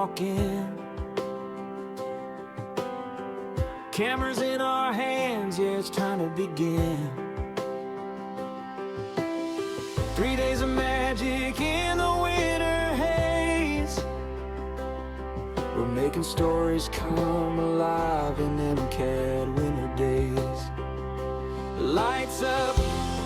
walk in. Cameras in our hands, yeah, it's time to begin. 3 days of magic in the winter haze. We're making stories come alive in MCAT winter days. Lights up,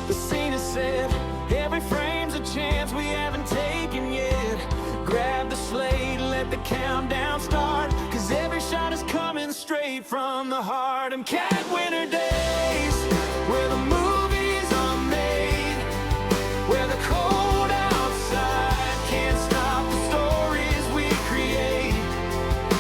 the scene is set. Every frame's a chance we haven't taken yet. Grab the slate, let the countdown start, 'cause every shot is coming straight from the heart. MCAT winter days, where the movies are made, where the cold outside can't stop the stories we create.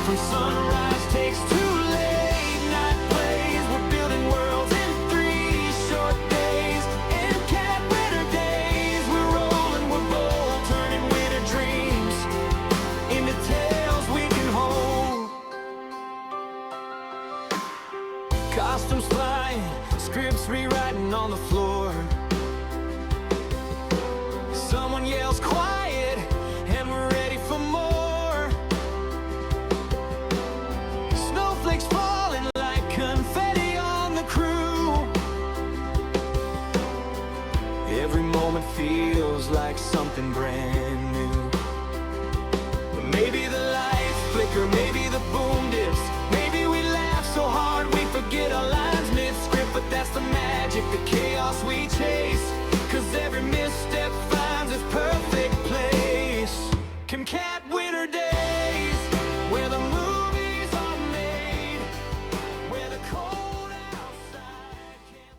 From sunrise takes too late night plays, we're building worlds in 3 short days. MCAT winter days, we're rolling, we're bold, turning winter dreams into tales we can hold. Costumes flying, scripts rewriting on the floor. Someone yells quiet, and we're ready for more. Snowflakes falling like confetti on the crew. Every moment feels like something brand new. But maybe the lights flicker, maybe the boom dips, maybe we laugh so hard we forget our lines mid-script. But that's the magic, the chaos we chase, 'cause every misstep finds its perfect place. MCAT winter days, where the movies are made, where the cold outside can't...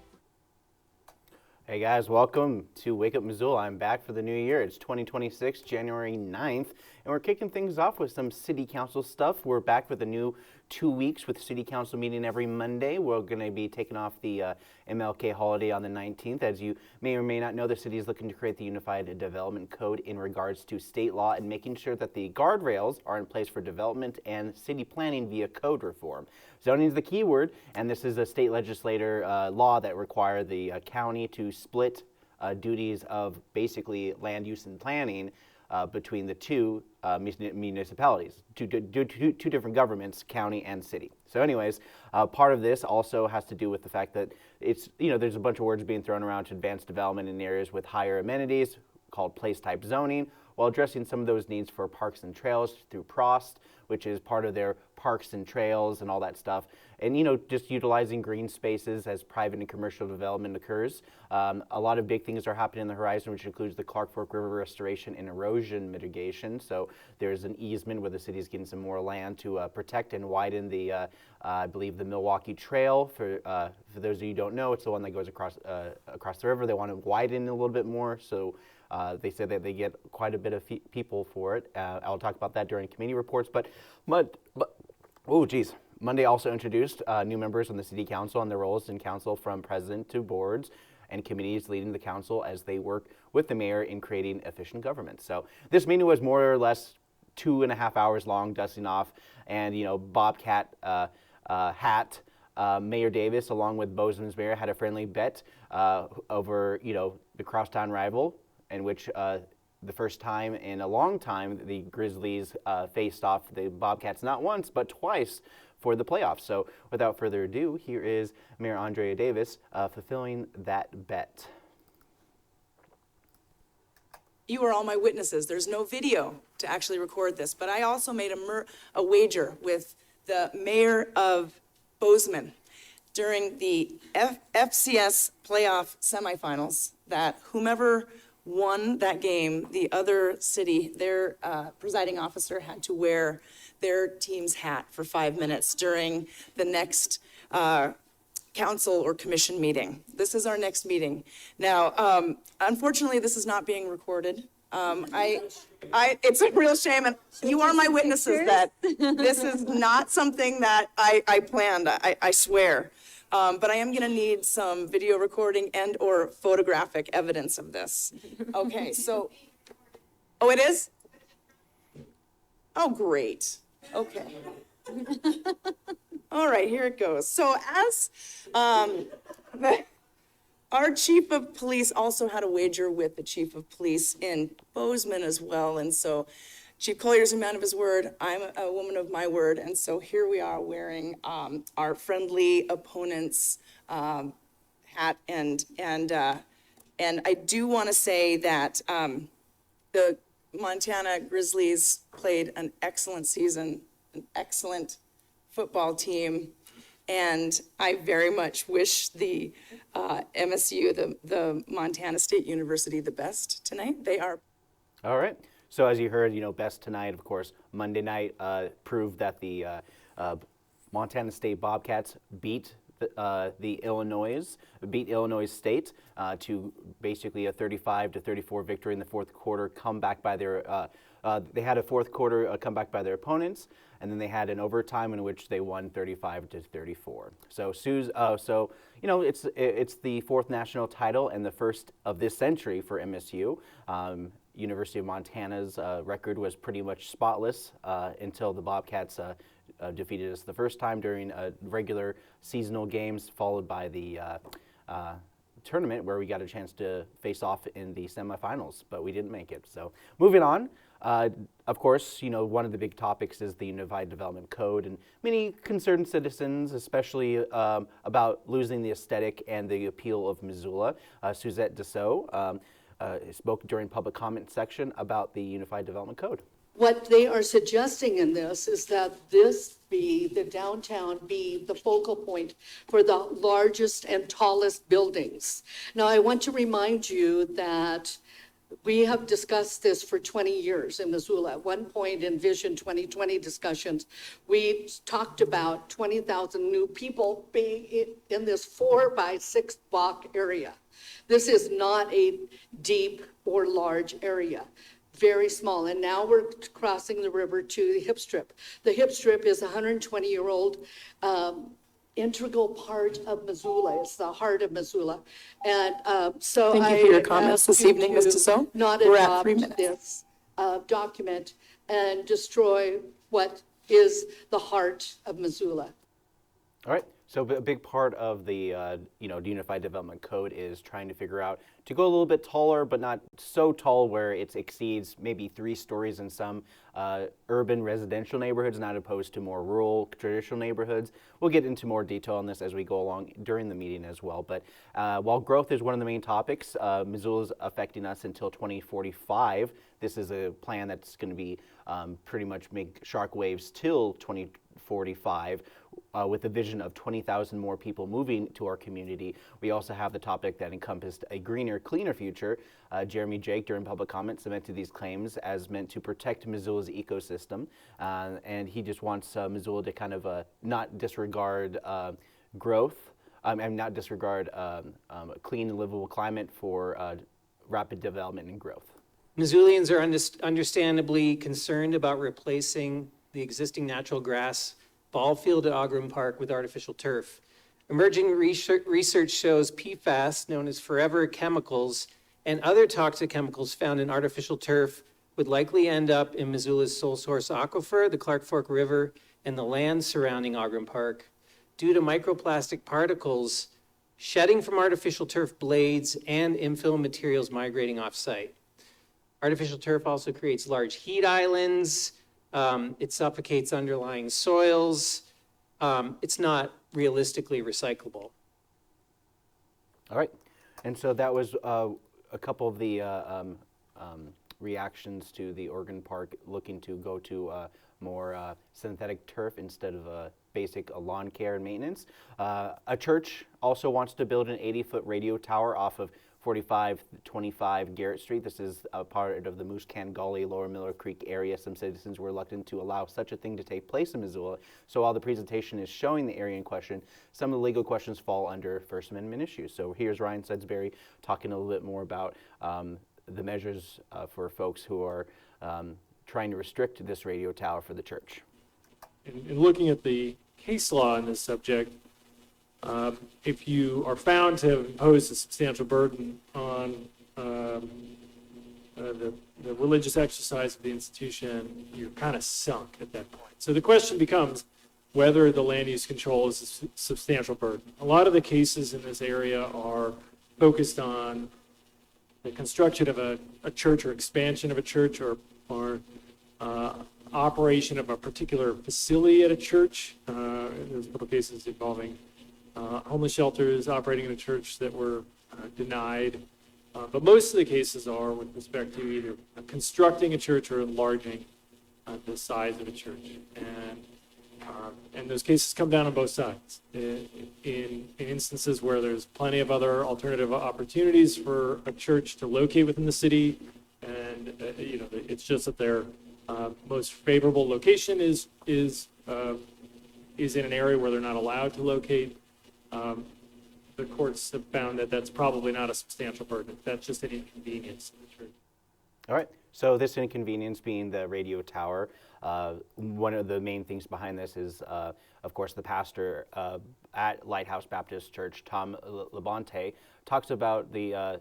Hey guys, welcome to Wake Up Missoula. I'm back for the new year. It's 2026, January 9th, and we're kicking things off with some city council stuff. We're back with a new 2 weeks with city council meeting every Monday. We're going to be taking off the MLK holiday on the 19th. As you may or may not know, the city is looking to create the Unified Development Code in regards to state law and making sure that the guardrails are in place for development and city planning via code reform. Zoning is the key word, and this is a state legislator law that require the county to split duties of basically land use and planning between the two municipalities, two different governments, county and city. So anyways, part of this also has to do with the fact that it's, there's a bunch of words being thrown around to advance development in areas with higher amenities called place-type zoning, while addressing some of those needs for parks and trails through PROST, which is part of their parks and trails and all that stuff. And, just utilizing green spaces as private and commercial development occurs. A lot of big things are happening on the horizon, which includes the Clark Fork River restoration and erosion mitigation. So there's an easement where the city is getting some more land to protect and widen the, I believe, the Milwaukee Trail. For those of you who don't know, it's the one that goes across the river. They want to widen it a little bit more. So they said that they get quite a bit of people for it. I'll talk about that during committee reports. But oh geez, Monday also introduced new members on the city council and their roles in council, from president to boards and committees leading the council as they work with the mayor in creating efficient government. So this meeting was more or less 2.5 hours long, dusting off, and Bobcat hat. Mayor Davis, along with Bozeman's mayor, had a friendly bet over the crosstown rival, in which the first time in a long time the Grizzlies faced off the Bobcats not once but twice for the playoffs. So without further ado, here is Mayor Andrea Davis fulfilling that bet. You are all my witnesses. There's no video to actually record this, but I also made a wager with the mayor of Bozeman during the FCS playoff semifinals that whomever won that game, the other city, their presiding officer had to wear their team's hat for 5 minutes during the next council or commission meeting. This is our next meeting. Now, unfortunately, this is not being recorded. It's a real shame, and you are my witnesses that this is not something that I planned, I swear. But I am gonna need some video recording and or photographic evidence of this. Okay, so, oh, it is? Oh, great, okay. All right, here it goes. So as our chief of police also had a wager with the chief of police in Bozeman as well, and so Chief Collier's a man of his word. I'm a woman of my word. And so here we are wearing our friendly opponent's hat. And I do want to say that the Montana Grizzlies played an excellent season, an excellent football team. And I very much wish the MSU, the Montana State University, the best tonight. They are. All right. So as you heard, best tonight, of course, Monday night proved that the Montana State Bobcats beat Illinois State to basically a 35-34 victory in the fourth quarter. Comeback by their they had a fourth quarter comeback by their opponents, and then they had an overtime in which they won 35-34. So it's the fourth national title and the first of this century for MSU. University of Montana's record was pretty much spotless until the Bobcats defeated us the first time during regular seasonal games, followed by the tournament where we got a chance to face off in the semifinals, but we didn't make it. So moving on, of course, one of the big topics is the Unified Development Code, and many concerned citizens, especially about losing the aesthetic and the appeal of Missoula. Suzette Dussault spoke during public comment section about the Unified Development Code. What they are suggesting in this is that the downtown be the focal point for the largest and tallest buildings. Now, I want to remind you that we have discussed this for 20 years in Missoula. At one point in Vision 2020 discussions, we talked about 20,000 new people being in this 4x6 block area. This is not a deep or large area. Very small, and now we're crossing the river to the Hip Strip. The Hip Strip is a 120-year-old integral part of Missoula. It's the heart of Missoula, and so Thank you for your comments this evening, Ms. Dussault. Not We're at adopt 3 minutes. this document and destroy what is the heart of Missoula. All right. So a big part of the Unified Development Code is trying to figure out to go a little bit taller, but not so tall where it exceeds maybe 3 stories in some urban residential neighborhoods, not opposed to more rural traditional neighborhoods. We'll get into more detail on this as we go along during the meeting as well. But while growth is one of the main topics, Missoula is affecting us until 2045. This is a plan that's going to be pretty much make shark waves till 2045. With a vision of 20,000 more people moving to our community. We also have the topic that encompassed a greener, cleaner future. Jeremy Jake, during public comment, cemented these claims as meant to protect Missoula's ecosystem. And he just wants Missoula to kind of not disregard growth, and not disregard a clean and livable climate for rapid development and growth. Missoulians are understandably concerned about replacing the existing natural grass ball field at Ogren Park with artificial turf. Emerging research shows PFAS, known as forever chemicals, and other toxic chemicals found in artificial turf would likely end up in Missoula's sole source aquifer, the Clark Fork River, and the land surrounding Ogren Park due to microplastic particles shedding from artificial turf blades and infill materials migrating off-site. Artificial turf also creates large heat islands. It suffocates underlying soils. It's not realistically recyclable. All right. And so that was a couple of the reactions to the Ogren Park looking to go to more synthetic turf instead of basic lawn care and maintenance. A church also wants to build an 80-foot radio tower off of 4525 Garrett Street. This is a part of the Moose Can Gully, Lower Miller Creek area. Some citizens were reluctant to allow such a thing to take place in Missoula. So while the presentation is showing the area in question, some of the legal questions fall under First Amendment issues. So here's Ryan Sudsbury talking a little bit more about the measures for folks who are trying to restrict this radio tower for the church. In looking at the case law on this subject, if you are found to have imposed a substantial burden on the religious exercise of the institution, you're kind of sunk at that point. So the question becomes whether the land use control is a substantial burden. A lot of the cases in this area are focused on the construction of a church or expansion of a church or operation of a particular facility at a church. There's a couple cases involving homeless shelters operating in a church that were denied. But most of the cases are with respect to either constructing a church or enlarging the size of a church. And those cases come down on both sides. In instances where there's plenty of other alternative opportunities for a church to locate within the city, and it's just that their most favorable location is in an area where they're not allowed to locate. The courts have found that that's probably not a substantial burden. That's just an inconvenience to the church. All right. So this inconvenience being the radio tower, one of the main things behind this is, of course, the pastor at Lighthouse Baptist Church, Tom Labonte, talks about the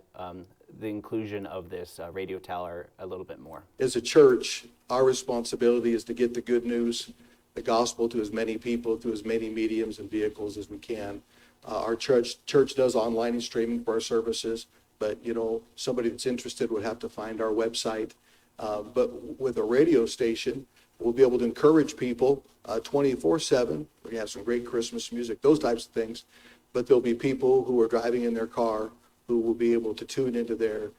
inclusion of this radio tower a little bit more. As a church, our responsibility is to get the good news, the gospel, to as many people, to as many mediums and vehicles as we can. Our church does online and streaming for our services, but somebody that's interested would have to find our website. But with a radio station, we'll be able to encourage people 24/7. We're going to have some great Christmas music, those types of things. But there'll be people who are driving in their car who will be able to tune into their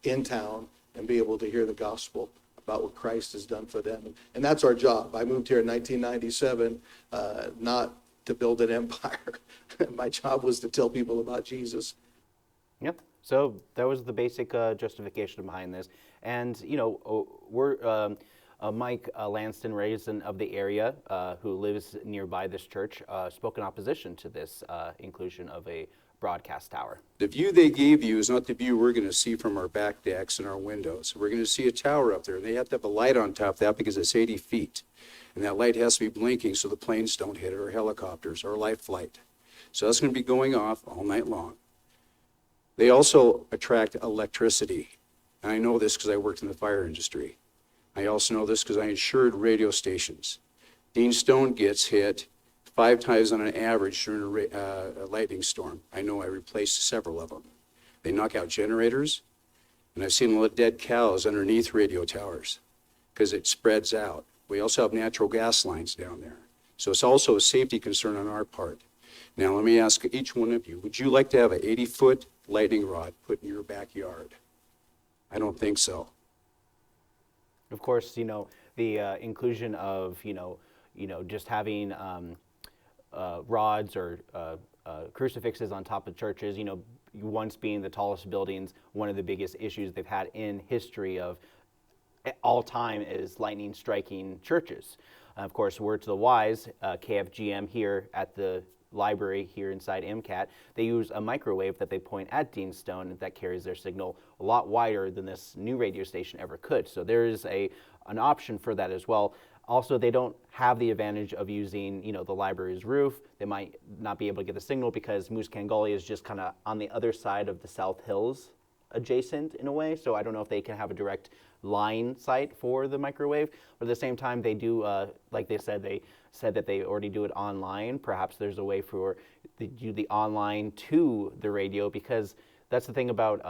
in town and be able to hear the gospel about what Christ has done for them. And that's our job. I moved here in 1997, not to build an empire. My job was to tell people about Jesus. Yep. So that was the basic justification behind this. And, we're Mike Lanston, resident of the area, who lives nearby this church, spoke in opposition to this inclusion of a broadcast tower. The view they gave you is not the view we're going to see from our back decks and our windows. We're going to see a tower up there. They have to have a light on top of that because it's 80 feet. And that light has to be blinking so the planes don't hit it, or helicopters, or light flight. So that's going to be going off all night long. They also attract electricity. And I know this because I worked in the fire industry. I also know this because I insured radio stations. Dean Stone gets hit 5 times on an average during a lightning storm. I know I replaced several of them. They knock out generators, and I've seen a lot of dead cows underneath radio towers because it spreads out. We also have natural gas lines down there. So it's also a safety concern on our part. Now, let me ask each one of you, would you like to have an 80-foot lightning rod put in your backyard? I don't think so. Of course, the inclusion of, just having rods or crucifixes on top of churches, once being the tallest buildings, one of the biggest issues they've had in history of all time is lightning striking churches. Of course, word to the wise, KFGM here at the library here inside MCAT, they use a microwave that they point at Dean Stone that carries their signal a lot wider than this new radio station ever could. So there is an option for that as well. Also, they don't have the advantage of using, the library's roof. They might not be able to get the signal because Moose Can Gully is just kind of on the other side of the South Hills adjacent in a way. So I don't know if they can have a direct line site for the microwave, but at the same time they do, like they said that they already do it online. Perhaps there's a way for they do the online to the radio, because that's the thing about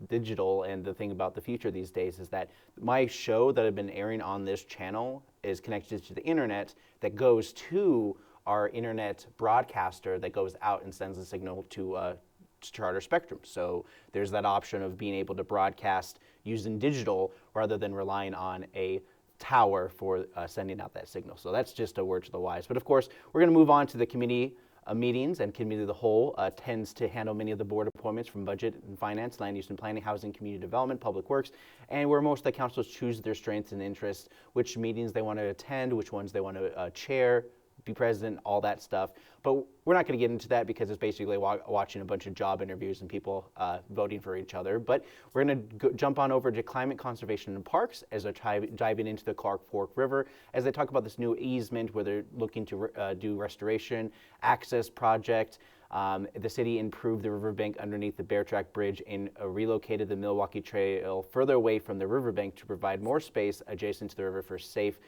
digital, and the thing about the future these days is that my show that I've been airing on this channel is connected to the internet that goes to our internet broadcaster that goes out and sends a signal to Charter Spectrum. So there's that option of being able to broadcast using digital rather than relying on a tower for sending out that signal. So that's just a word to the wise. But of course, we're going to move on to the committee meetings, and committee of the whole tends to handle many of the board appointments from budget and finance, land use and planning, housing, community development, public works, and where most of the councils choose their strengths and interests, which meetings they want to attend, which ones they want to chair, be president, all that stuff. But we're not going to get into that because it's basically watching a bunch of job interviews and people voting for each other. But we're going to jump on over to climate conservation and parks as they're diving into the Clark Fork River, as they talk about this new easement where they're looking to do restoration, access project. The city improved the riverbank underneath the Bear Track Bridge and relocated the Milwaukee Trail further away from the riverbank to provide more space adjacent to the river for safe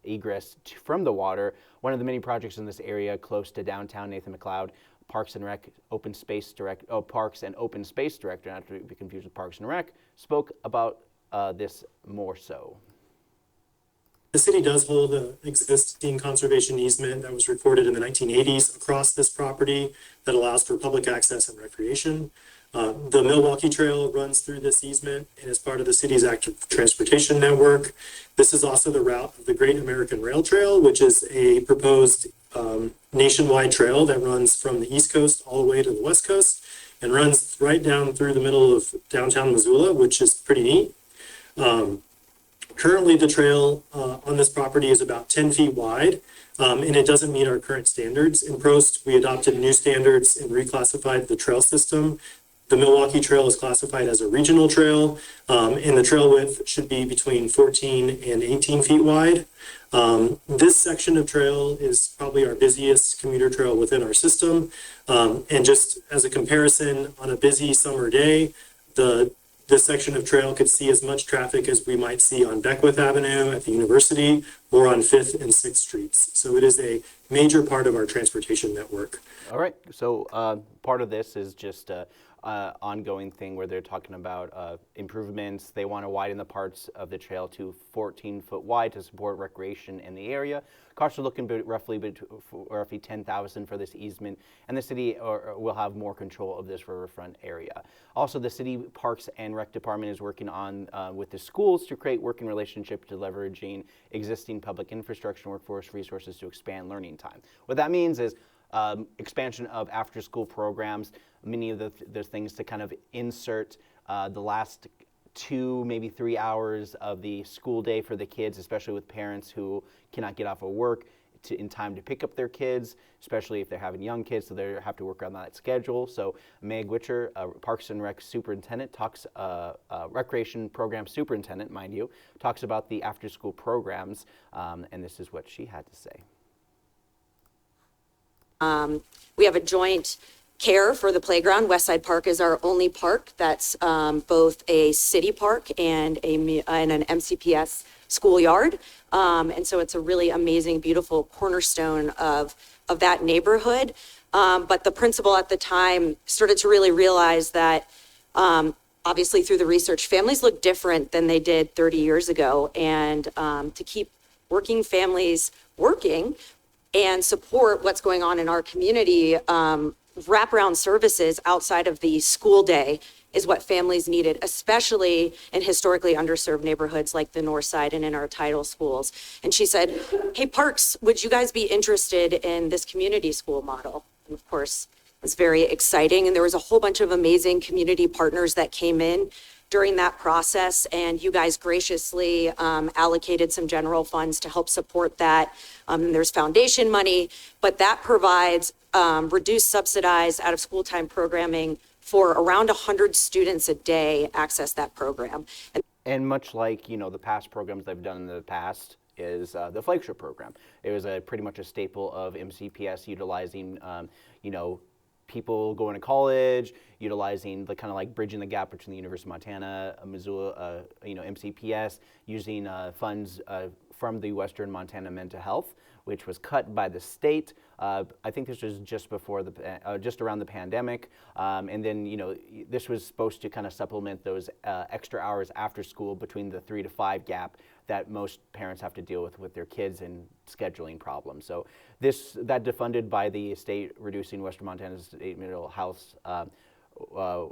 egress from the water. One of the many projects in this area close to downtown, Nathan McLeod, Parks and Open Space Director, not to be confused with Parks and Rec, spoke about this more so. The city does hold an existing conservation easement that was recorded in the 1980s across this property that allows for public access and recreation. The Milwaukee Trail runs through this easement and is part of the city's active transportation network. This is also the route of the Great American Rail Trail, which is a proposed nationwide trail that runs from the East Coast all the way to the West Coast and runs right down through the middle of downtown Missoula, which is pretty neat. Currently, the trail on this property is about 10 feet wide, and it doesn't meet our current standards. In Prost, we adopted new standards and reclassified the trail system. The Milwaukee Trail is classified as a regional trail, and the trail width should be between 14 and 18 feet wide. This section of trail is probably our busiest commuter trail within our system. And just as a comparison, on a busy summer day, this section of trail could see as much traffic as we might see on Beckwith Avenue at the university or on 5th and 6th Streets. So it is a major part of our transportation network. All right, so part of this is just ongoing thing where they're talking about improvements. They want to widen the parts of the trail to 14 foot wide to support recreation in the area. Costs are looking roughly $10,000 for this easement, and the city will have more control of this riverfront area. Also, the city Parks and Rec Department is working on with the schools to create working relationship to leveraging existing public infrastructure and workforce resources to expand learning time. What that means is expansion of after-school programs, many of the things to kind of insert the last 2, maybe 3 hours of the school day for the kids, especially with parents who cannot get off of work in time to pick up their kids, especially if they're having young kids, so they have to work on that schedule. So Meg Witcher, Parks and Rec Superintendent, Recreation Program Superintendent, mind you, talks about the after-school programs, and this is what she had to say. We have a joint care for the playground. Westside Park is our only park that's both a city park and an MCPS schoolyard. And so it's a really amazing, beautiful cornerstone of that neighborhood. But the principal at the time started to really realize that obviously through the research, families look different than they did 30 years ago. And to keep working families working and support what's going on in our community, wraparound services outside of the school day is what families needed, especially in historically underserved neighborhoods like the North Side and in our title schools. And she said, hey, Parks, would you guys be interested in this community school model? And of course, it was very exciting. And there was a whole bunch of amazing community partners that came in during that process, and you guys graciously allocated some general funds to help support that. There's foundation money, but that provides reduced subsidized out of school time programming for around 100 students a day access that program. And much like, the past programs they've done in the past is the flagship program. It was pretty much a staple of MCPS utilizing, people going to college, utilizing the kind of like bridging the gap between the University of Montana, Missoula, MCPS, using funds from the Western Montana Mental Health, which was cut by the state. I think this was just before just around the pandemic, and then this was supposed to kind of supplement those extra hours after school between the 3 to 5 gap that most parents have to deal with their kids and scheduling problems. So that defunded by the state, reducing Western Montana State Mental Health,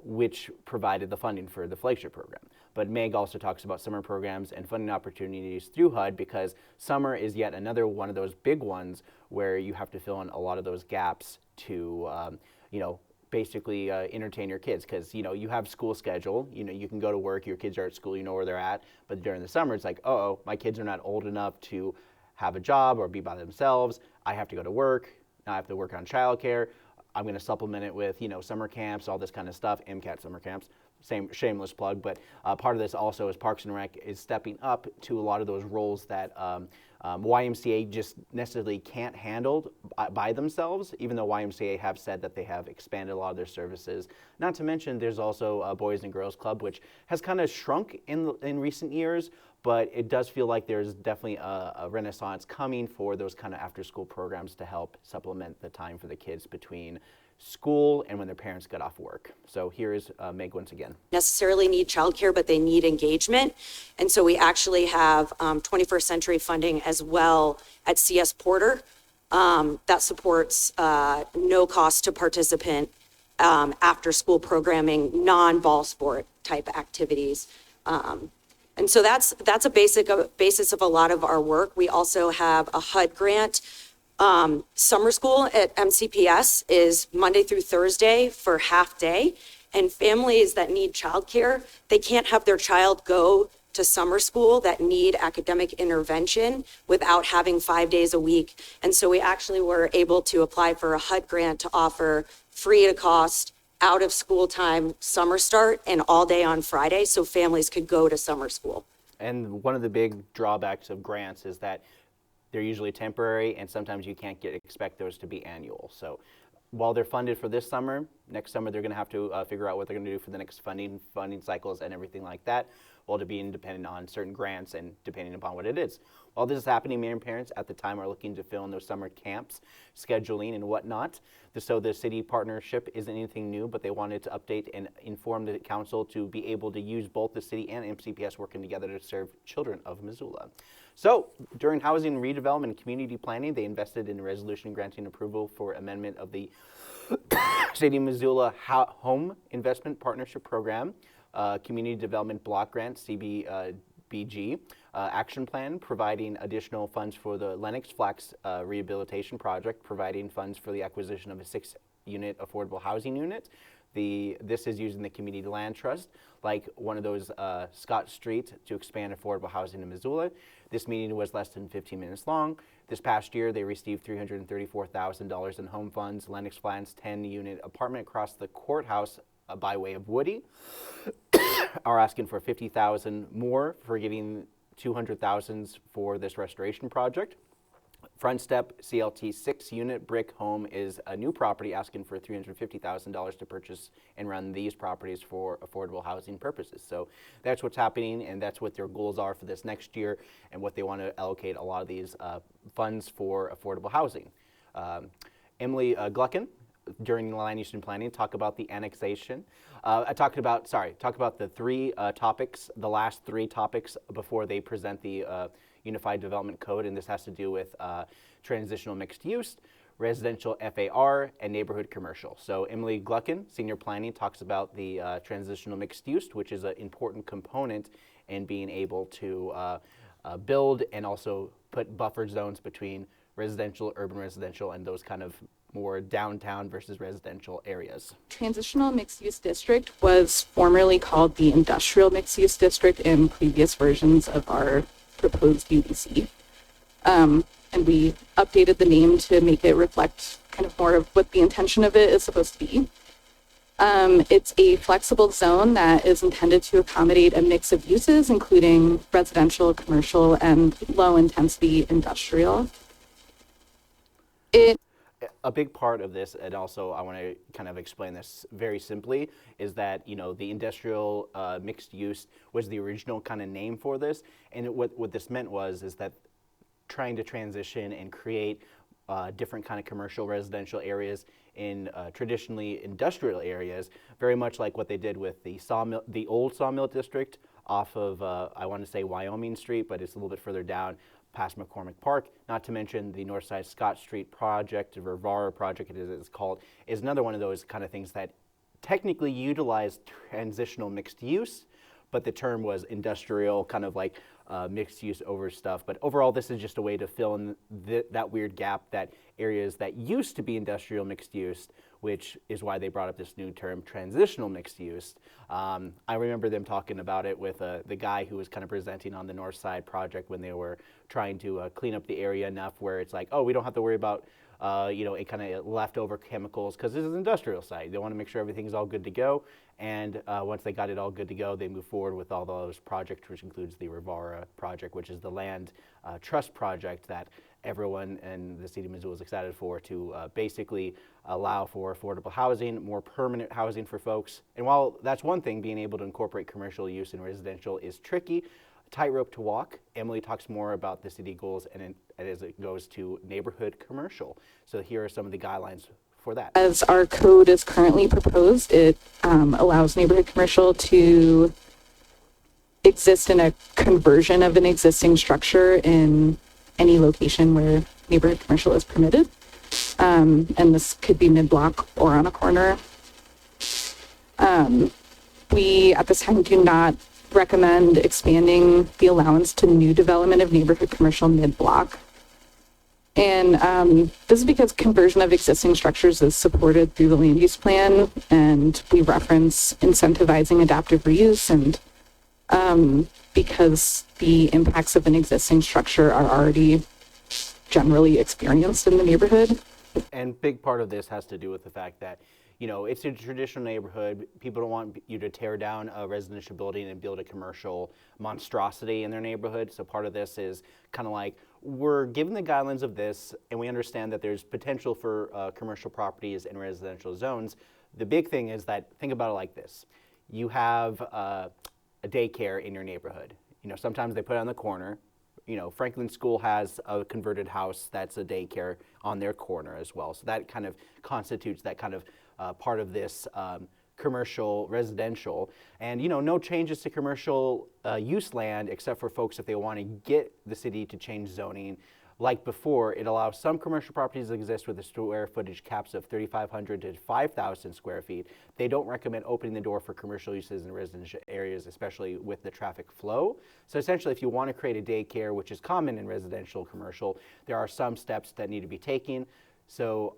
which provided the funding for the flagship program. But Meg also talks about summer programs and funding opportunities through HUD, because summer is yet another one of those big ones where you have to fill in a lot of those gaps to, basically entertain your kids, because you have school schedule, you can go to work, your kids are at school, you know where they're at, but during the summer it's like, oh, my kids are not old enough to have a job or be by themselves, I have to go to work, now I have to work on childcare, I'm going to supplement it with summer camps, all this kind of stuff, MCAT summer camps. Same shameless plug, but part of this also is Parks and Rec is stepping up to a lot of those roles that YMCA just necessarily can't handle by themselves, even though YMCA have said that they have expanded a lot of their services. Not to mention there's also a Boys and Girls Club, which has kind of shrunk in recent years, but it does feel like there's definitely a renaissance coming for those kind of after-school programs to help supplement the time for the kids between school and when their parents get off work. So here is Meg once again. Necessarily need childcare, but they need engagement. And so we actually have 21st century funding as well at CS Porter that supports no cost to participant after school programming, non-ball sport type activities. And so that's a basis of a lot of our work. We also have a HUD grant. Summer school at MCPS is Monday through Thursday for half day, and families that need childcare, they can't have their child go to summer school that need academic intervention without having 5 days a week. And so we actually were able to apply for a HUD grant to offer free of cost, out of school time summer start and all day on Friday, so families could go to summer school. And one of the big drawbacks of grants is that they're usually temporary, and sometimes you can't expect those to be annual. So while they're funded for this summer, next summer they're going to have to figure out what they're going to do for the next funding cycles and everything like that, while to being dependent on certain grants and depending upon what it is. While this is happening, many parents at the time are looking to fill in those summer camps, scheduling and whatnot. So the city partnership isn't anything new, but they wanted to update and inform the council to be able to use both the city and MCPS working together to serve children of Missoula. So during housing redevelopment and community planning, they invested in a resolution granting approval for amendment of the City of Missoula Home Investment Partnership Program, Community Development Block Grant, CBBG, action plan, providing additional funds for the Lennox Flats Rehabilitation Project, providing funds for the acquisition of a 6-unit affordable housing unit. This is using the community land trust, like one of those Scott Street, to expand affordable housing in Missoula. This meeting was less than 15 minutes long. This past year, they received $334,000 in home funds. Lennox Flats 10-unit apartment across the courthouse by way of Woody are asking for $50,000 more for getting $200,000 for this restoration project. Front Step CLT 6-unit brick home is a new property asking for $350,000 to purchase and run these properties for affordable housing purposes. So that's what's happening, and that's what their goals are for this next year and what they want to allocate a lot of these funds for affordable housing. Emily Gluckin, during the land use and planning, talk about the annexation. Talk about the three topics, the last three topics before they present the Unified Development Code, and this has to do with transitional mixed use, residential FAR, and neighborhood commercial. So Emily Gluckin, Senior Planning, talks about the transitional mixed use, which is an important component in being able to build and also put buffer zones between residential, urban residential, and those kind of more downtown versus residential areas. Transitional mixed-use district was formerly called the industrial mixed-use district in previous versions of our proposed UDC. And we updated the name to make it reflect kind of more of what the intention of it is supposed to be. It's a flexible zone that is intended to accommodate a mix of uses, including residential, commercial, and low-intensity industrial. A big part of this, and also I want to kind of explain this very simply, is that, you know, the industrial mixed use was the original kind of name for this, and what this meant is that trying to transition and create different kind of commercial residential areas in traditionally industrial areas, very much like what they did with the old sawmill district off of I want to say Wyoming Street, but it's a little bit further down past McCormick Park, not to mention the Northside Scott Street project, or Rivara project it is called, is another one of those kind of things that technically utilize transitional mixed use, but the term was industrial, kind of like mixed use over stuff. But overall, this is just a way to fill in that weird gap that areas that used to be industrial mixed use, which is why they brought up this new term, transitional mixed use. I remember them talking about it with the guy who was kind of presenting on the North Side project when they were trying to clean up the area enough where it's like, oh, we don't have to worry about any kind of leftover chemicals because this is an industrial site. They want to make sure everything's all good to go. And once they got it all good to go, they move forward with all those projects, which includes the Rivara project, which is the land trust project that everyone in the city of Missoula is excited for, to basically allow for affordable housing, more permanent housing for folks. And while that's one thing, being able to incorporate commercial use in residential is tricky. tightrope to walk. Emily talks more about the city goals and as it goes to neighborhood commercial. So here are some of the guidelines for that. As our code is currently proposed, it allows neighborhood commercial to exist in a conversion of an existing structure in any location where neighborhood commercial is permitted. And this could be mid-block or on a corner. We, at this time, do not recommend expanding the allowance to new development of neighborhood commercial mid-block. And this is because conversion of existing structures is supported through the land use plan, and we reference incentivizing adaptive reuse, and because the impacts of an existing structure are already generally experienced in the neighborhood. And big part of this has to do with the fact that, it's a traditional neighborhood. People don't want you to tear down a residential building and build a commercial monstrosity in their neighborhood. So part of this is kind of like, we're given the guidelines of this, and we understand that there's potential for commercial properties in residential zones. The big thing is that, think about it like this. You have a daycare in your neighborhood. Sometimes they put it on the corner. Franklin School has a converted house that's a daycare on their corner as well. So that kind of constitutes that kind of part of this commercial residential. And, no changes to commercial use land except for folks if they want to get the city to change zoning. Like before, it allows some commercial properties to exist with the square footage caps of 3,500 to 5,000 square feet. They don't recommend opening the door for commercial uses in residential areas, especially with the traffic flow. So essentially, if you want to create a daycare, which is common in residential commercial, there are some steps that need to be taken. So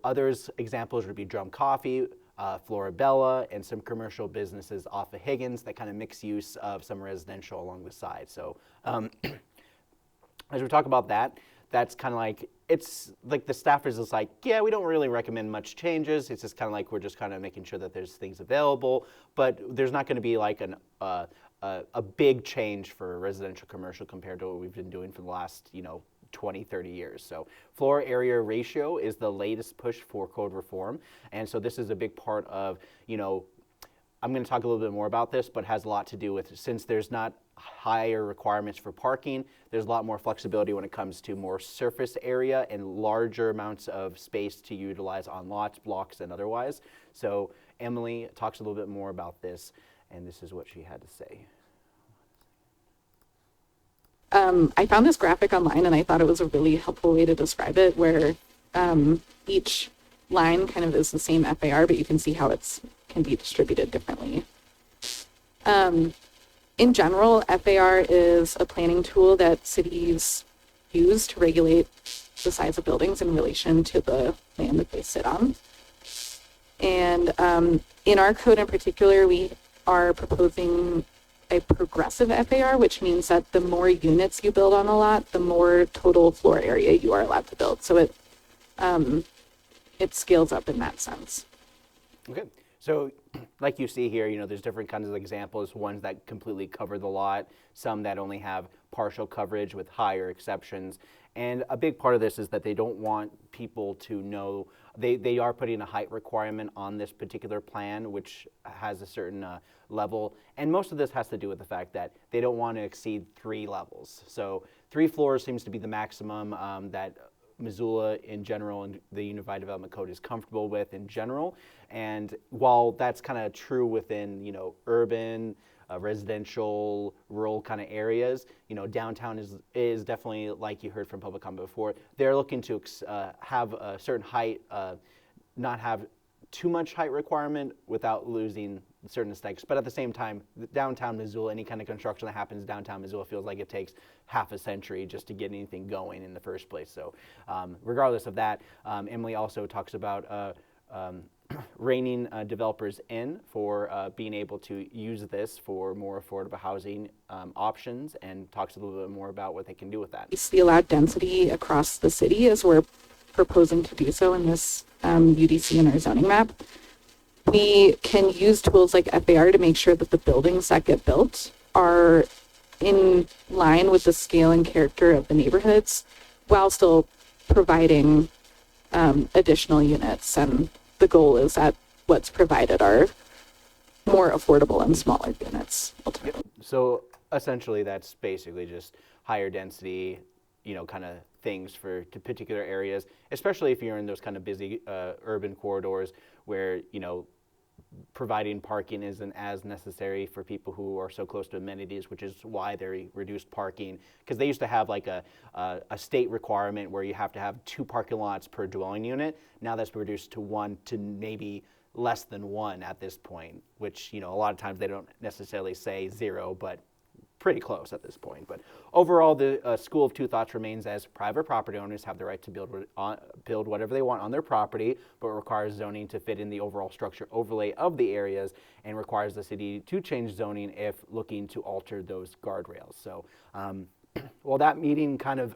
examples would be Drum Coffee, Florabella, and some commercial businesses off of Higgins that kind of mix use of some residential along the side. So as we talk about that, that's kind of like, it's like the staff is just like, yeah, we don't really recommend much changes. It's just kind of like, we're just kind of making sure that there's things available, but there's not going to be like a big change for residential commercial compared to what we've been doing for the last, 20, 30 years. So floor area ratio is the latest push for code reform. And so this is a big part of, I'm going to talk a little bit more about this, but has a lot to do with, since there's not higher requirements for parking, there's a lot more flexibility when it comes to more surface area and larger amounts of space to utilize on lots, blocks, and otherwise. So Emily talks a little bit more about this, and this is what she had to say. I found this graphic online, and I thought it was a really helpful way to describe it, where each line kind of is the same FAR, but you can see how it can be distributed differently. In general, FAR is a planning tool that cities use to regulate the size of buildings in relation to the land that they sit on. And in our code in particular, we are proposing a progressive FAR, which means that the more units you build on a lot, the more total floor area you are allowed to build. So it scales up in that sense. Okay, so like you see here, there's different kinds of examples, ones that completely cover the lot, some that only have partial coverage with higher exceptions. And a big part of this is that they don't want people to know, they are putting a height requirement on this particular plan, which has a certain level. And most of this has to do with the fact that they don't want to exceed 3 levels. So 3 floors seems to be the maximum that Missoula in general and the Unified Development Code is comfortable with in general. And while that's kind of true within, urban, residential, rural kind of areas, downtown is definitely, like you heard from public comment before, they're looking to have a certain height, not have too much height requirement without losing certain aesthetics. But at the same time, downtown Missoula, any kind of construction that happens downtown Missoula feels like it takes half a century just to get anything going in the first place. So regardless of that, Emily also talks about reining developers in for being able to use this for more affordable housing options, and talks a little bit more about what they can do with that. The allowed density across the city as we're proposing to do so in this UDC in our zoning map. We can use tools like FAR to make sure that the buildings that get built are in line with the scale and character of the neighborhoods while still providing additional units. And the goal is that what's provided are more affordable and smaller units ultimately. So essentially that's basically just higher density, kind of things to particular areas, especially if you're in those kind of busy urban corridors where, providing parking isn't as necessary for people who are so close to amenities, which is why they reduced parking. Because they used to have like a state requirement where you have to have 2 parking lots per dwelling unit. Now that's reduced to 1 to maybe less than 1 at this point, which, a lot of times they don't necessarily say 0, but pretty close at this point. But overall, the school of two thoughts remains as private property owners have the right to build whatever they want on their property, but requires zoning to fit in the overall structure overlay of the areas and requires the city to change zoning if looking to alter those guardrails. So, well, that meeting kind of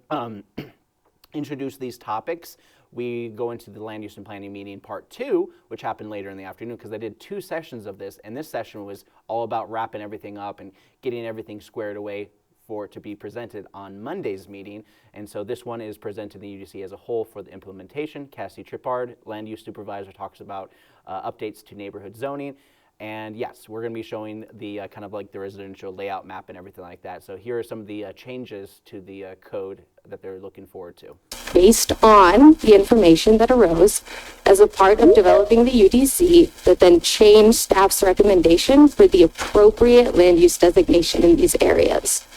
introduced these topics. We go into the land use and planning meeting part 2, which happened later in the afternoon, because I did 2 sessions of this, and this session was all about wrapping everything up and getting everything squared away for it to be presented on Monday's meeting. And so this one is presented to the UDC as a whole for the implementation. Cassie Trippard, land use supervisor, talks about updates to neighborhood zoning. And yes, we're going to be showing the kind of like the residential layout map and everything like that. So here are some of the changes to the code that they're looking forward to. Based on the information that arose as a part of developing the UDC, that then changed staff's recommendation for the appropriate land use designation in these areas.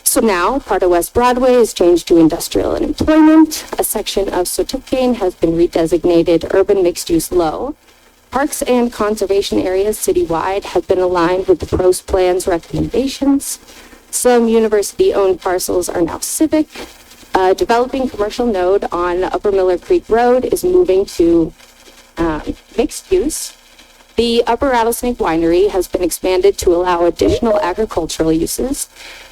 So now, part of West Broadway is changed to industrial and employment. A section of Sotikane has been redesignated urban mixed-use low. Parks and conservation areas citywide have been aligned with the PROS plan's recommendations. Some university-owned parcels are now civic. Developing commercial node on Upper Miller Creek Road is moving to mixed use. The Upper Rattlesnake Winery has been expanded to allow additional agricultural uses,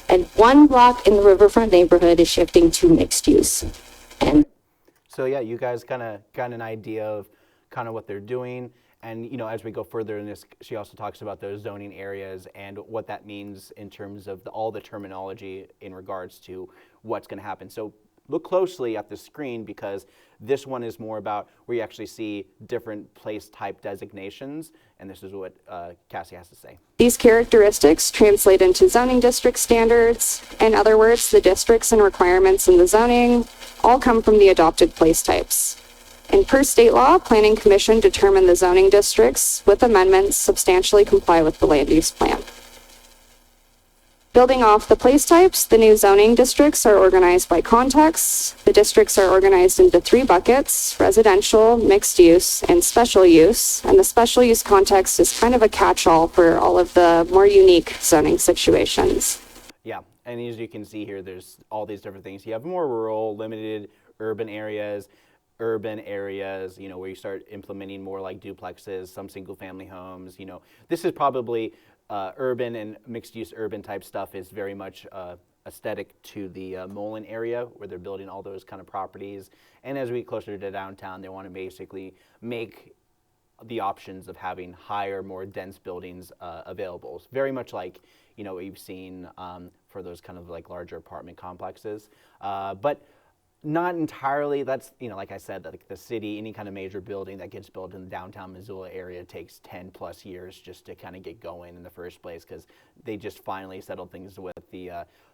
and 1 block in the Riverfront neighborhood is shifting to mixed use. And so yeah, you guys kind of got an idea of kind of what they're doing. And, as we go further in this, she also talks about those zoning areas and what that means in terms of all the terminology in regards to what's going to happen. So look closely at the screen, because this one is more about where you actually see different place type designations. And this is what Cassie has to say. These characteristics translate into zoning district standards. In other words, the districts and requirements in the zoning all come from the adopted place types. And per state law, Planning Commission determined the zoning districts with amendments substantially comply with the land use plan. Building off the place types, the new zoning districts are organized by context. The districts are organized into 3 buckets: residential, mixed use, and special use. And the special use context is kind of a catch-all for all of the more unique zoning situations. Yeah, and as you can see here, there's all these different things. You have more rural, limited urban areas, where you start implementing more like duplexes, some single family homes. This is probably urban and mixed use urban type stuff is very much aesthetic to the Mullen area, where they're building all those kind of properties. And as we get closer to downtown, they want to basically make the options of having higher, more dense buildings available. It's very much like, what you've seen for those kind of like larger apartment complexes. But not entirely. That's, like I said, like the city, any kind of major building that gets built in the downtown Missoula area takes 10 plus years just to kind of get going in the first place, because they just finally settled things with the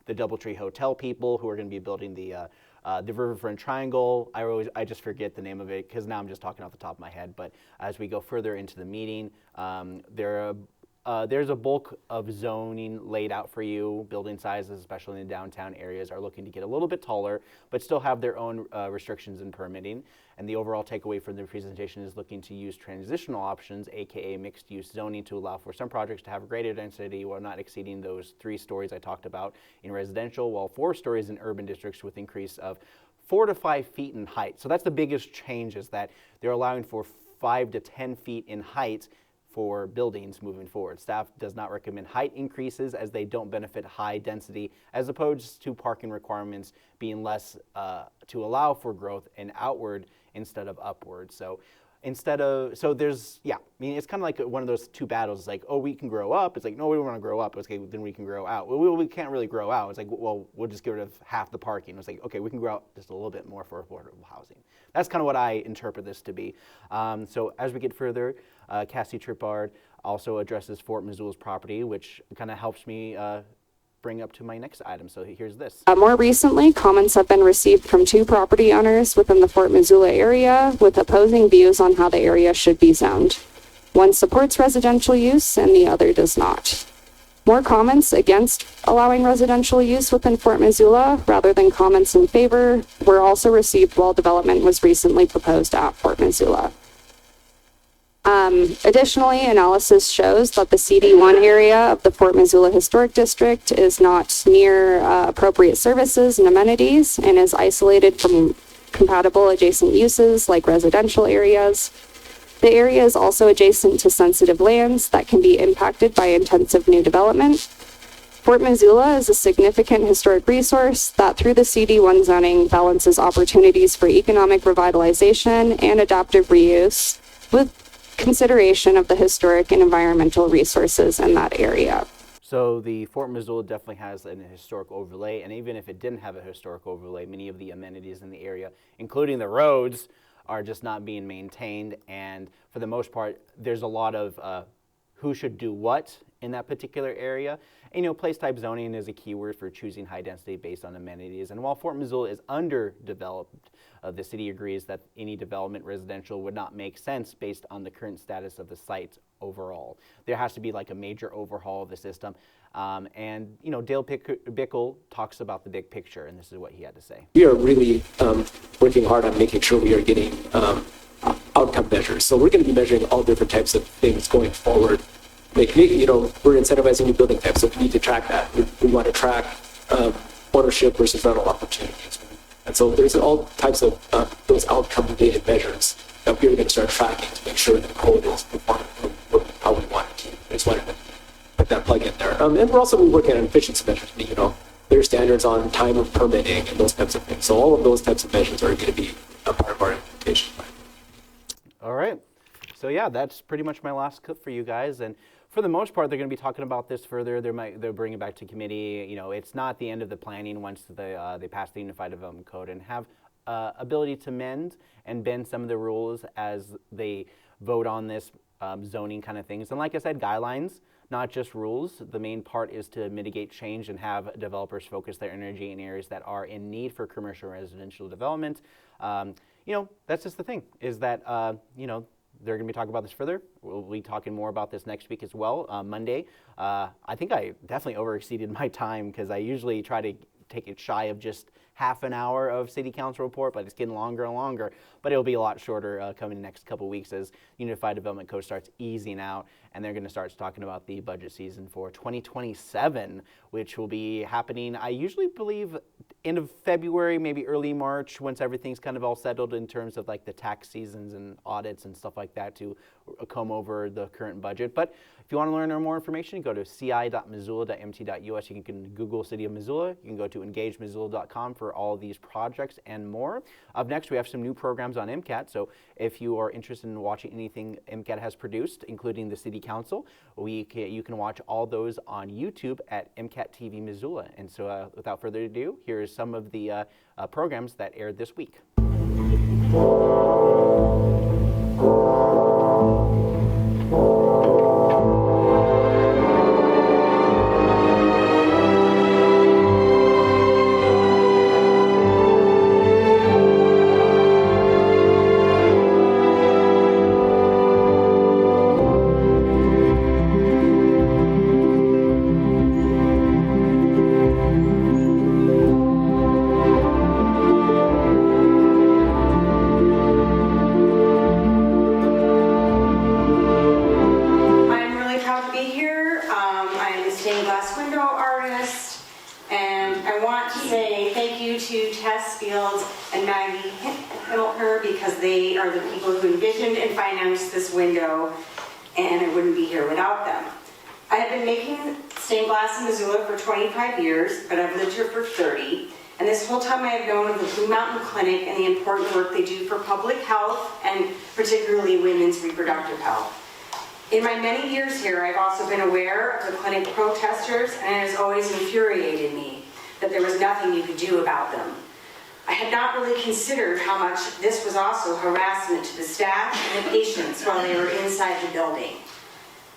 Doubletree Hotel people who are going to be building the Riverfront Triangle. I just forget the name of it because now I'm just talking off the top of my head. But as we go further into the meeting, there's a bulk of zoning laid out for you. Building sizes, especially in the downtown areas, are looking to get a little bit taller, but still have their own restrictions in permitting. And the overall takeaway from the presentation is looking to use transitional options, aka mixed-use zoning, to allow for some projects to have greater density while not exceeding those 3 stories I talked about in residential, while 4 stories in urban districts with increase of 4 to 5 feet in height. So that's the biggest change, is that they're allowing for 5 to 10 feet in height for buildings moving forward. Staff does not recommend height increases as they don't benefit high density, as opposed to parking requirements being less to allow for growth and outward instead of upward. So it's kind of like one of those 2 battles. It's like, oh, we can grow up. It's like, no, we don't want to grow up. It's okay, then we can grow out. Well, we can't really grow out. It's like, well, we'll just get rid of half the parking. It's like, okay, we can grow out just a little bit more for affordable housing. That's kind of what I interpret this to be. So as we get further, Cassie Trippard also addresses Fort Missoula's property, which kind of helps me bring up to my next item. So here's this. More recently, comments have been received from 2 property owners within the Fort Missoula area with opposing views on how the area should be zoned. One supports residential use and the other does not. More comments against allowing residential use within Fort Missoula rather than comments in favor were also received while development was recently proposed at Fort Missoula. Additionally, analysis shows that the CD1 area of the Fort Missoula Historic District is not near appropriate services and amenities and is isolated from compatible adjacent uses like residential areas. The area is also adjacent to sensitive lands that can be impacted by intensive new development. Fort Missoula is a significant historic resource that through the CD1 zoning balances opportunities for economic revitalization and adaptive reuse with consideration of the historic and environmental resources in that area. So the Fort Missoula definitely has an historic overlay, and even if it didn't have a historic overlay, many of the amenities in the area, including the roads, are just not being maintained. And for the most part, there's a lot of who should do what in that particular area. And, you know, place type zoning is a keyword for choosing high density based on amenities. And while Fort Missoula is underdeveloped, the city agrees that any development residential would not make sense based on the current status of the site overall. There has to be like a major overhaul of the system. And, you know, Dale Bickle talks about the big picture, and this is what he had to say. We are really working hard on making sure we are getting outcome measures. So we're going to be measuring all different types of things going forward. Like, you know, we're incentivizing new building types, so we need to track that. We want to track ownership versus rental opportunities. And so there's all types of those outcome-related measures that we're going to start tracking to make sure the code is performing how we want it to. I just wanted to put that plug in there. And we're also working on efficiency measures. You know, there's standards on time of permitting and those types of things. So all of those types of measures are going to be a part of our implementation plan. All right. So yeah, that's pretty much my last clip for you guys. And for the most part, they're going to be talking about this further. They'll bring it back to committee. You know, it's not the end of the planning once they pass the Unified Development Code and have ability to mend and bend some of the rules as they vote on this zoning kind of things. And like I said, guidelines, not just rules. The main part is to mitigate change and have developers focus their energy in areas that are in need for commercial and residential development. You know, that's just the thing, is that, you know, they're going to be talking about this further. We'll be talking more about this next week as well, Monday. I think I definitely overexceeded my time because I usually try to take it shy of just half an hour of city council report, but it's getting longer and longer. But it'll be a lot shorter coming the next couple weeks as Unified Development Code starts easing out, and they're going to start talking about the budget season for 2027, which will be happening, I usually believe, end of February, maybe early March, once everything's kind of all settled in terms of like the tax seasons and audits and stuff like that to come over the current budget. But if you want to learn more information, go to ci.missoula.mt.us. You can Google City of Missoula. You can go to engagemissoula.com for all of these projects and more. Up next, we have some new programs on MCAT. So if you are interested in watching anything MCAT has produced, including the City Council, you can watch all those on YouTube at MCAT TV Missoula. And so without further ado, here's some of the programs that aired this week. They are the people who envisioned and financed this window, and I wouldn't be here without them. I have been making stained glass in Missoula for 25 years, but I've lived here for 30. And this whole time I have known of the Blue Mountain Clinic and the important work they do for public health and particularly women's reproductive health. In my many years here, I've also been aware of the clinic protesters, and it has always infuriated me that there was nothing you could do about them. I had not really considered how much this was also harassment to the staff and the patients while they were inside the building.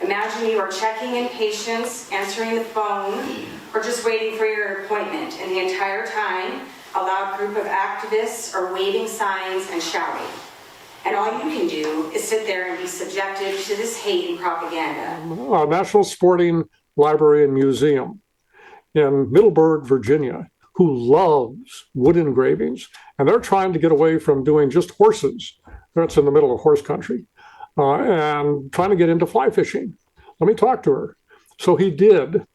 Imagine you are checking in patients, answering the phone, or just waiting for your appointment, and the entire time, a loud group of activists are waving signs and shouting. And all you can do is sit there and be subjected to this hate and propaganda. National Sporting Library and Museum in Middleburg, Virginia, who loves wood engravings, and they're trying to get away from doing just horses. That's in the middle of horse country, and trying to get into fly fishing. Let me talk to her. So he did,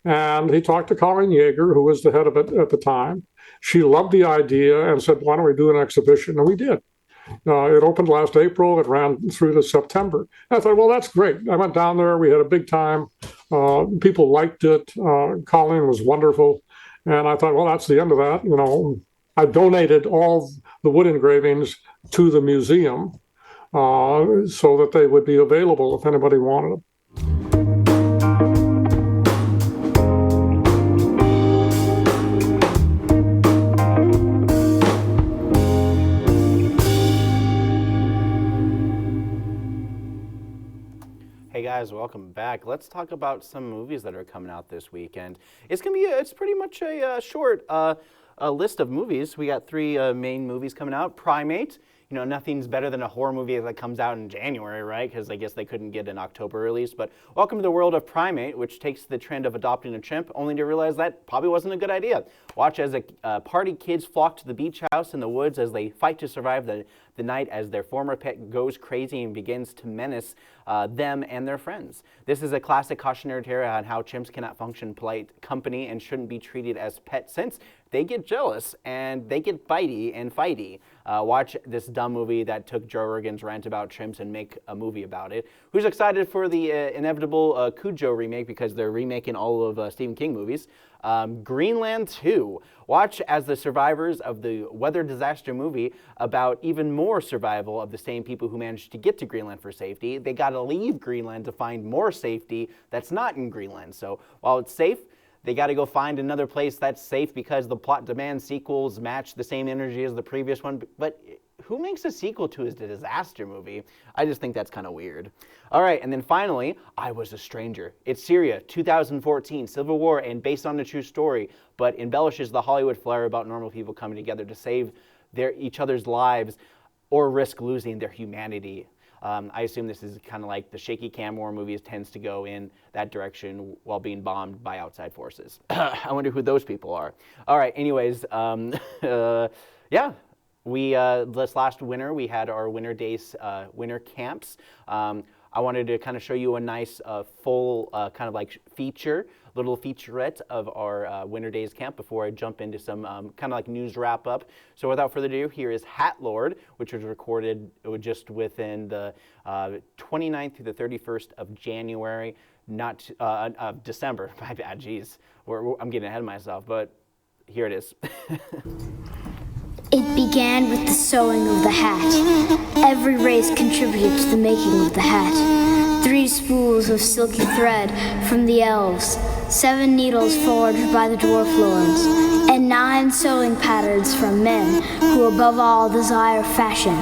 and he talked to Colleen Yeager, who was the head of it at the time. She loved the idea and said, why don't we do an exhibition? And we did. It opened last April. It ran through to September. And I thought, well, that's great. I went down there. We had a big time. People liked it. Colleen was wonderful. And I thought, well, that's the end of that. You know, I donated all the wood engravings to the museum so that they would be available if anybody wanted them. Hey guys, welcome back. Let's talk about some movies that are coming out this weekend. It's pretty much a short list of movies. We got three main movies coming out. Primate. You know, nothing's better than a horror movie that comes out in January, right? Because I guess they couldn't get an October release. But welcome to the world of Primate, which takes the trend of adopting a chimp, only to realize that probably wasn't a good idea. Watch as party kids flock to the beach house in the woods as they fight to survive the night as their former pet goes crazy and begins to menace them and their friends. This is a classic cautionary tale on how chimps cannot function polite company and shouldn't be treated as pets since they get jealous and they get bitey and fighty. Watch this dumb movie that took Joe Rogan's rant about chimps and make a movie about it. Who's excited for the inevitable Cujo remake because they're remaking all of Stephen King movies? Greenland 2. Watch as the survivors of the weather disaster movie about even more survival of the same people who managed to get to Greenland for safety. They got to leave Greenland to find more safety that's not in Greenland. So while it's safe, they got to go find another place that's safe because the plot demands sequels match the same energy as the previous one. But who makes a sequel to a disaster movie? I just think that's kind of weird. All right, and then finally, I Was a Stranger. It's Syria, 2014, civil war, and based on a true story, but embellishes the Hollywood flair about normal people coming together to save each other's lives or risk losing their humanity. I assume this is kind of like the shaky cam war movies tends to go in that direction while being bombed by outside forces. I wonder who those people are. All right, anyways, yeah. This last winter, we had our winter days, winter camps. I wanted to kind of show you a nice full kind of like little featurette of our winter days camp before I jump into some kind of like news wrap up. So without further ado, here is Hat Lord, which was recorded just within the 29th through the 31st of January, not of December. My bad, geez. I'm getting ahead of myself, but here it is. It began with the sewing of the hat. Every race contributed to the making of the hat. 3 spools of silky thread from the elves, 7 needles forged by the dwarf lords, and 9 sewing patterns from men who above all desire fashion.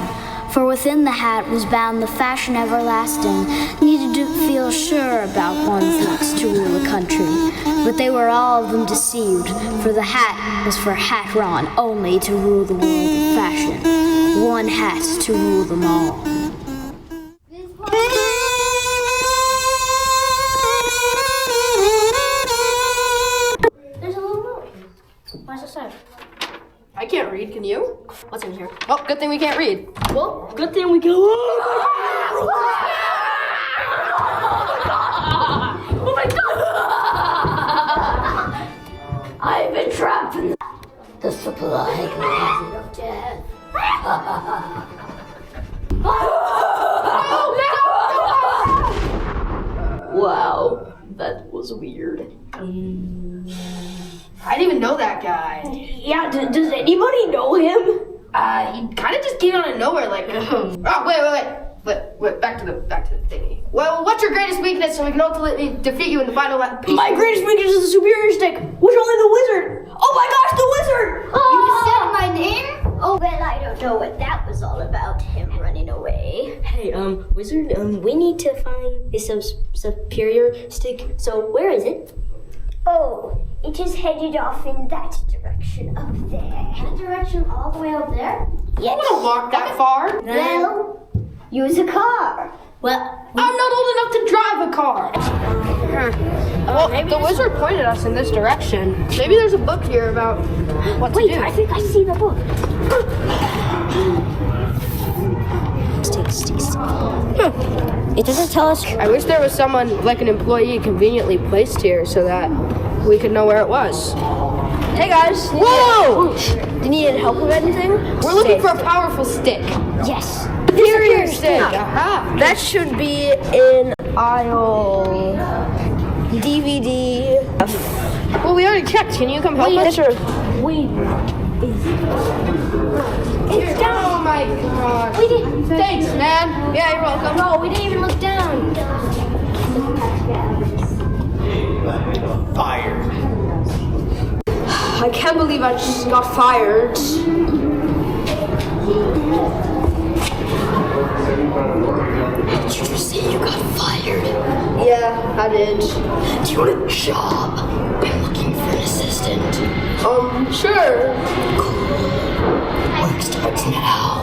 For within the hat was bound the fashion everlasting, needed to feel sure about one's looks to rule a country. But they were all of them deceived, for the hat was for Hatron only to rule the world of fashion. One hat to rule them all. There's a little note. What's it say? I can't read, can you? What's in here? Oh, good thing we can't read. Well, good thing we can. Oh my god! I've been trapped in the supply closet of death. Wow, that was weird. I didn't even know that guy. Yeah, does anybody know him? He kind of just came out of nowhere, like. Oh, wait, back to the thingy. Well, what's your greatest weakness so we can ultimately defeat you in the final piece? My greatest weakness is the superior stick, which only the wizard. Oh my gosh, the wizard! You said my name? Oh, well, I don't know what that was all about, him running away. Hey, Wizard, we need to find the superior stick. So where is it? Oh, it is headed off in that direction up there. That direction all the way up there? Yes. I don't walk that far. Well, use a car. Well, I'm not old enough to drive a car. Well, the wizard pointed us in this direction. Maybe there's a book here about what to do. Wait, I think I see the book. It doesn't tell us. I wish there was someone, like an employee, conveniently placed here so that we could know where it was. Hey guys! Whoa! Do you need any help with anything? We're looking for a powerful stick. Yes. Superior stick. Aha. That should be in aisle DVD. Well, we already checked. Can you come help us? Sure. It's down. Oh my god. We didn't. Thanks, man. Yeah, you're welcome. No, we didn't even look down. Fire. I can't believe I just got fired. Did you just say you got fired? Yeah, I did. Do you want a job? I'm looking for an assistant. Sure. Work starts now.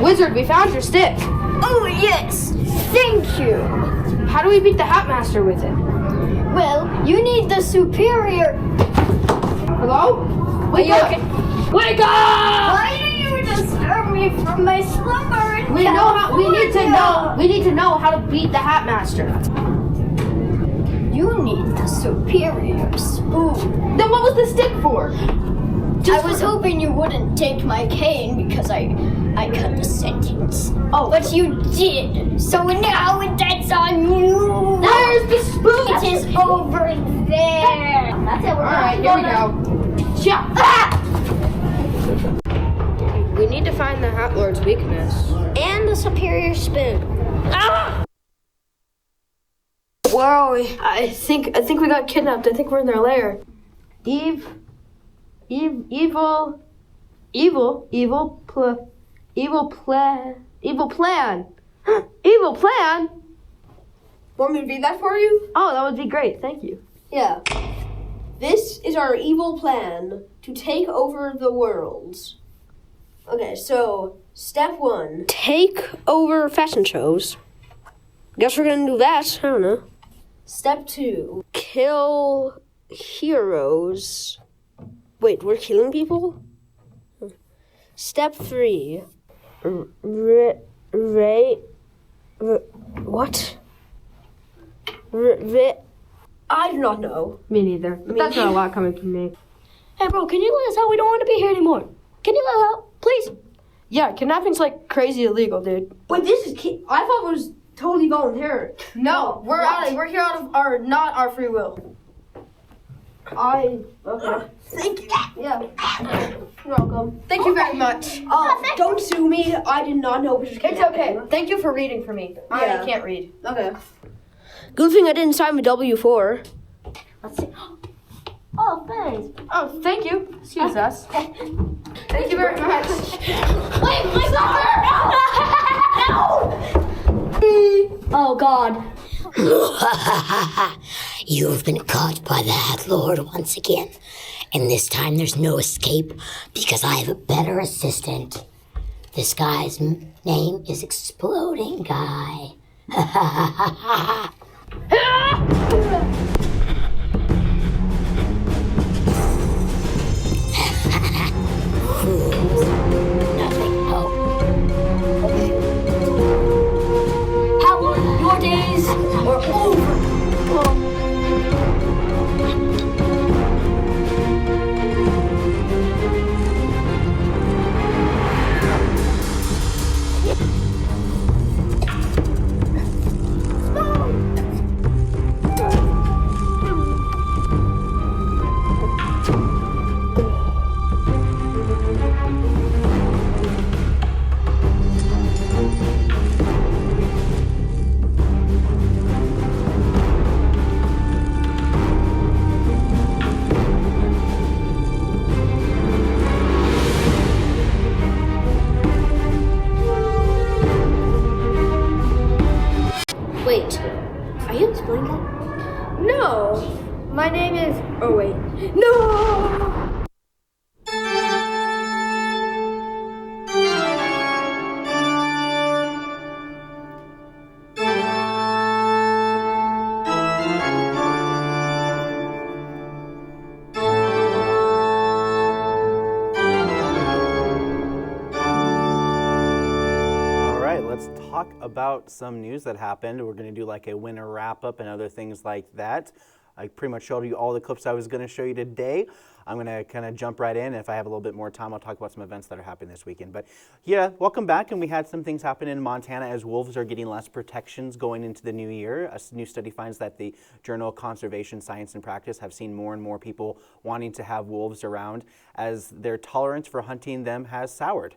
Wizard, we found your stick. Oh, yes. Thank you. How do we beat the Hatmaster with it? Well, you need the superior. Hello? Wake up! Wake up! Why do you disturb me from my slumber? We need to know how to beat the Hatmaster. You need the superior spoon. Then what was the stick for? I was hoping you wouldn't take my cane because I cut the sentence. Oh, but you did. So now that's on you. Where's the spoon? It is over there. That's it. All right, here we go. Jump! Ah! We need to find the Hat Lord's weakness. And the superior spoon. Ah! Where are we? I think we got kidnapped. I think we're in their lair. Evil plan. Evil plan? Want me to read that for you? Oh, that would be great. Thank you. Yeah. This is our evil plan to take over the world. Okay, so step 1. Take over fashion shows. Guess we're gonna do that. I don't know. Step 2. Kill heroes. Wait, we're killing people? Step 3. What? I do not know. Me neither. But that's not a lot coming from me. Hey, bro, can you let us out? We don't want to be here anymore. Can you let us out, please? Yeah, kidnapping's like crazy illegal, dude. Wait, this is I thought it was totally voluntary. No, we're here out of not our free will. Okay. Thank you. Yeah. You're welcome. Thank you very much. Don't sue me. I did not know it was It's okay. Thank you for reading for me. Yeah. I can't read. Okay. Good thing I didn't sign my W-4. Let's see. Oh, thanks. Oh, thank you. Excuse us. Thank you very much. Wait, my No! Oh, God. You've been caught by the Hat Lord once again. And this time there's no escape because I have a better assistant. This guy's name is Exploding Guy. Fools. Nothing. Oh. How your days are over. Wait, are you explaining that? No, my name is. Oh wait, no. All right, let's talk about some news that happened. We're going to do like a winter wrap up and other things like that. I pretty much showed you all the clips I was going to show you today. I'm going to kind of jump right in. If I have a little bit more time, I'll talk about some events that are happening this weekend. But yeah, welcome back. And we had some things happen in Montana as wolves are getting less protections going into the new year. A new study finds that the Journal of Conservation Science and Practice have seen more and more people wanting to have wolves around as their tolerance for hunting them has soured.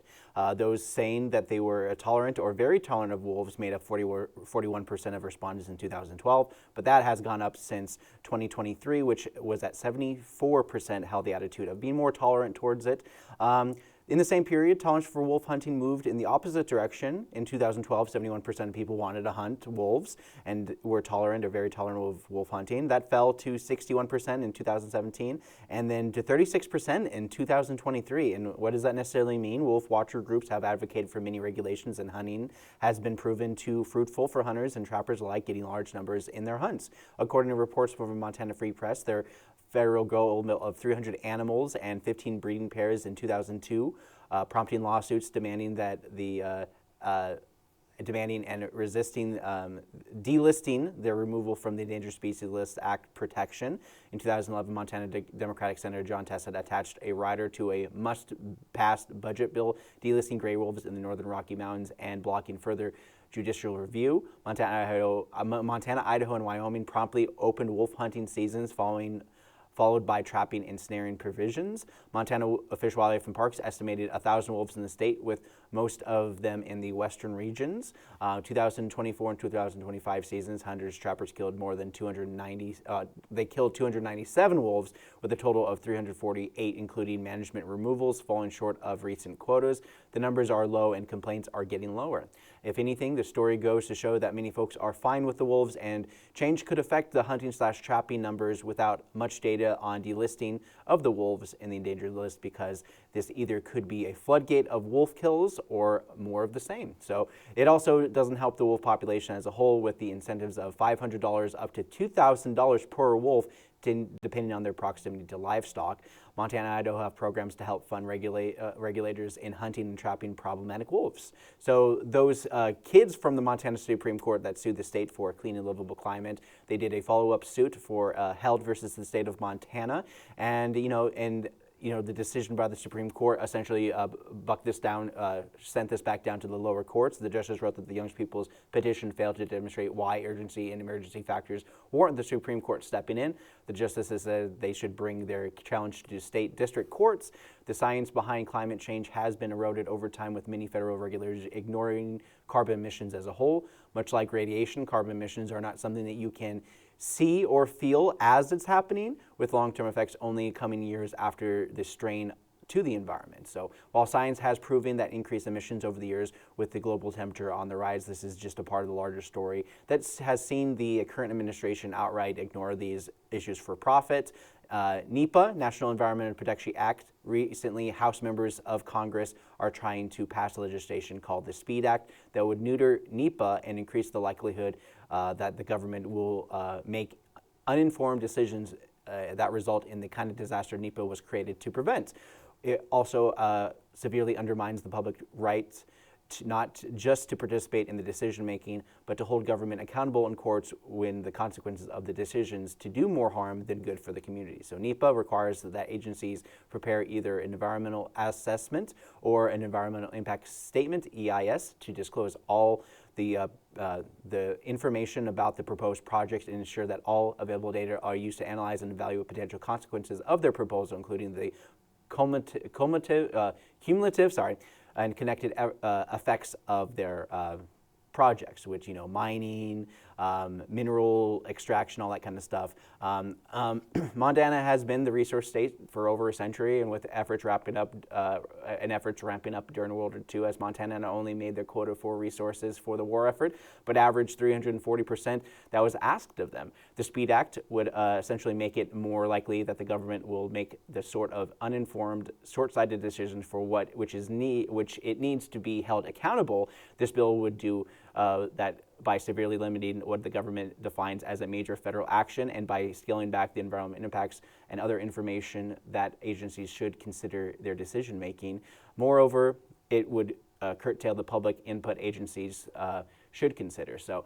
Those saying that they were tolerant or very tolerant of wolves made up 41% of respondents in 2012, but that has gone up since 2023, which was at 74% held the attitude of being more tolerant towards it. In the same period, tolerance for wolf hunting moved in the opposite direction. In 2012, 71% of people wanted to hunt wolves and were tolerant or very tolerant of wolf hunting. That fell to 61% in 2017 and then to 36% in 2023. And what does that necessarily mean? Wolf watcher groups have advocated for many regulations, and hunting has been proven too fruitful for hunters and trappers alike, getting large numbers in their hunts. According to reports from Montana Free Press, their federal goal of 300 animals and 15 breeding pairs in 2002, prompting lawsuits demanding that demanding and resisting delisting their removal from the Endangered Species List Act protection. In 2011, Montana Democratic Senator John Tessett attached a rider to a must-pass budget bill delisting gray wolves in the northern Rocky Mountains and blocking further judicial review. Montana, Idaho, and Wyoming promptly opened wolf hunting seasons followed by trapping and snaring provisions. Montana Fish, Wildlife, and Parks estimated 1,000 wolves in the state, with most of them in the western regions. 2024 and 2025 seasons, hunters, trappers killed more than 290. They killed 297 wolves, with a total of 348, including management removals, falling short of recent quotas. The numbers are low, and complaints are getting lower. If anything, the story goes to show that many folks are fine with the wolves, and change could affect the hunting/trapping numbers without much data on delisting of the wolves in the endangered list, because this either could be a floodgate of wolf kills or more of the same. So it also doesn't help the wolf population as a whole, with the incentives of $500 up to $2,000 per wolf, depending on their proximity to livestock. Montana and Idaho have programs to help fund regulators in hunting and trapping problematic wolves. So those kids from the Montana Supreme Court that sued the state for a clean and livable climate, they did a follow-up suit for Held versus the state of Montana, and the decision by the Supreme Court essentially bucked this down, sent this back down to the lower courts. The justice wrote that the young people's petition failed to demonstrate why urgency and emergency factors warrant the Supreme Court stepping in. The justices said they should bring their challenge to state district courts. The science behind climate change has been eroded over time, with many federal regulators ignoring carbon emissions as a whole. Much like radiation, carbon emissions are not something that you can see or feel as it's happening, with long-term effects only coming years after the strain to the environment. So while science has proven that increased emissions over the years with the global temperature on the rise, this is just a part of the larger story that has seen the current administration outright ignore these issues for profit. NEPA, National Environmental Protection Act, recently House members of Congress are trying to pass legislation called the SPEED Act that would neuter NEPA and increase the likelihood that the government will make uninformed decisions that result in the kind of disaster NEPA was created to prevent. It also severely undermines the public rights not just to participate in the decision making, but to hold government accountable in courts when the consequences of the decisions to do more harm than good for the community. So NEPA requires that agencies prepare either an environmental assessment or an environmental impact statement, EIS, to disclose all the information about the proposed project and ensure that all available data are used to analyze and evaluate potential consequences of their proposal, including the cumulative and connected effects of their projects, which, mining, mineral extraction, all that kind of stuff. Montana has been the resource state for over a century, and with efforts ramping up during World War II, as Montana not only made their quota for resources for the war effort, but averaged 340% that was asked of them. The SPEED Act would essentially make it more likely that the government will make the sort of uninformed, short-sighted decisions for which it needs to be held accountable. This bill would do that by severely limiting what the government defines as a major federal action and by scaling back the environmental impacts and other information that agencies should consider their decision making. Moreover, it would curtail the public input agencies should consider. So,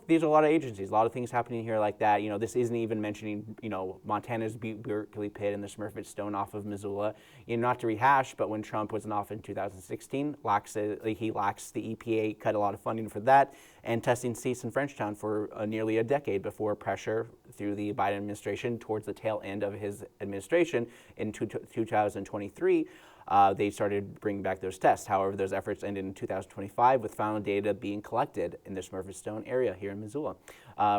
these are a lot of agencies, a lot of things happening here like that. This isn't even mentioning, Montana's Berkeley Pit and the Smurfit Stone off of Missoula. Not to rehash, but when Trump was in office in 2016, the EPA cut a lot of funding for that, and testing ceased in Frenchtown for nearly a decade before pressure through the Biden administration towards the tail end of his administration in 2023. They started bringing back those tests. However, those efforts ended in 2025 with final data being collected in the Smurfit Stone area here in Missoula.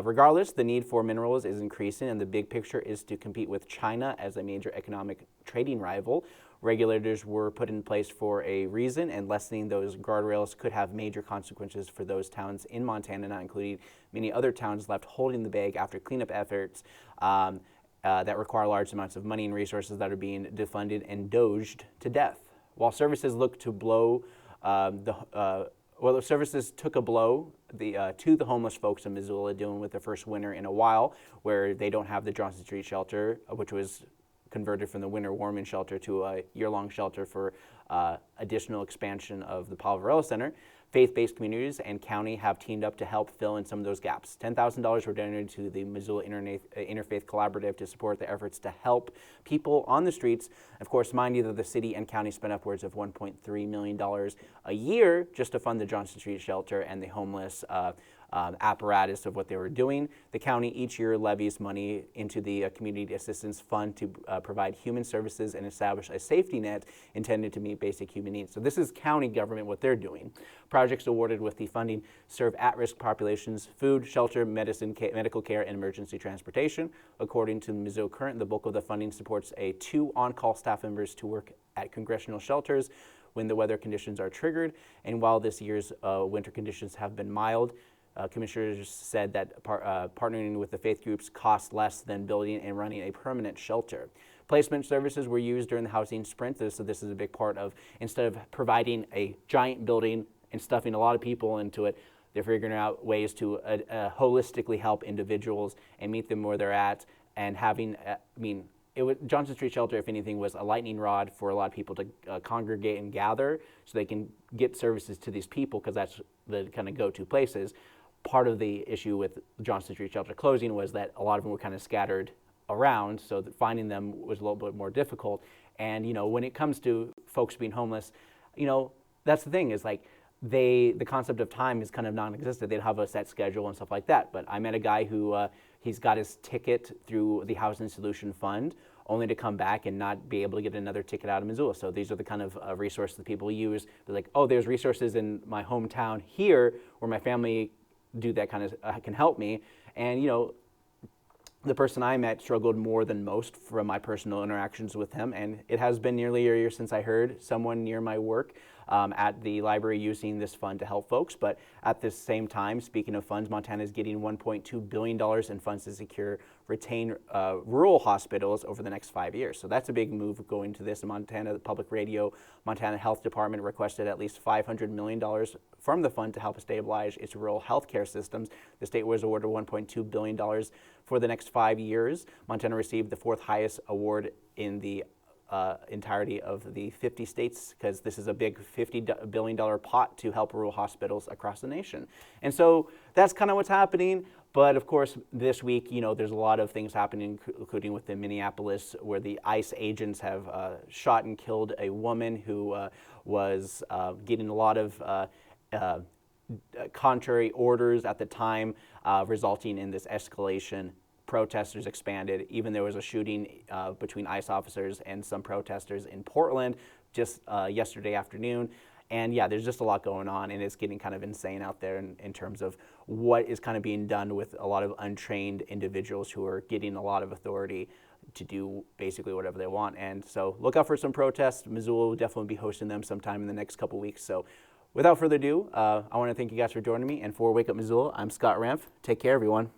Regardless, the need for minerals is increasing, and the big picture is to compete with China as a major economic trading rival. Regulators were put in place for a reason, and lessening those guardrails could have major consequences for those towns in Montana, not including many other towns left holding the bag after cleanup efforts that require large amounts of money and resources that are being defunded and doged to death. While services look to blow, the services took a blow to the homeless folks in Missoula, dealing with the first winter in a while, where they don't have the Johnson Street shelter, which was converted from the winter warming shelter to a year-long shelter for additional expansion of the Palvarella Center. Faith-based communities and county have teamed up to help fill in some of those gaps. $10,000 were donated to the Missoula Interfaith Collaborative to support the efforts to help people on the streets. Of course, mind you that the city and county spent upwards of $1.3 million a year just to fund the Johnson Street shelter and the homeless apparatus of what they were doing. The county each year levies money into the Community Assistance Fund to provide human services and establish a safety net intended to meet basic human needs. So this is county government, what they're doing. Projects awarded with the funding serve at-risk populations, food, shelter, medical care, and emergency transportation. According to Missoula Current, the bulk of the funding supports 2 on-call staff members to work at congressional shelters when the weather conditions are triggered. And while this year's winter conditions have been mild, commissioners said that partnering with the faith groups costs less than building and running a permanent shelter. Placement services were used during the housing sprint, so this is a big part of, instead of providing a giant building and stuffing a lot of people into it, they're figuring out ways to holistically help individuals and meet them where they're at, and having, Johnson Street Shelter, if anything, was a lightning rod for a lot of people to congregate and gather so they can get services to these people, because that's the kind of go-to places. Part of the issue with Johnson Street Shelter closing was that a lot of them were kind of scattered around, so that finding them was a little bit more difficult. And when it comes to folks being homeless, that's the thing, is like the concept of time is kind of non-existent. They don't have a set schedule and stuff like that. But I met a guy who he's got his ticket through the Housing Solution Fund, only to come back and not be able to get another ticket out of Missoula. So these are the kind of resources that people use. They're like, oh, there's resources in my hometown here where my family do that kind of can help me. And the person I met struggled more than most from my personal interactions with him, and it has been nearly a year since I heard someone near my work at the library using this fund to help folks. But at the same time, speaking of funds, Montana is getting $1.2 billion in funds to retain rural hospitals over the next 5 years. So that's a big move going to this. Montana Public Radio, Montana Health Department requested at least $500 million from the fund to help stabilize its rural healthcare systems. The state was awarded $1.2 billion for the next 5 years. Montana received the 4th highest award in the entirety of the 50 states, because this is a big $50 billion pot to help rural hospitals across the nation. And so that's kind of what's happening. But of course, this week, there's a lot of things happening, including with the Minneapolis, where the ICE agents have shot and killed a woman who was getting a lot of contrary orders at the time, resulting in this escalation. Protesters expanded. Even there was a shooting between ICE officers and some protesters in Portland just yesterday afternoon. And yeah, there's just a lot going on, and it's getting kind of insane out there in terms of what is kind of being done with a lot of untrained individuals who are getting a lot of authority to do basically whatever they want. And so look out for some protests. Missoula will definitely be hosting them sometime in the next couple weeks. So without further ado, I want to thank you guys for joining me. And for Wake Up Missoula, I'm Scott Ramf. Take care, everyone.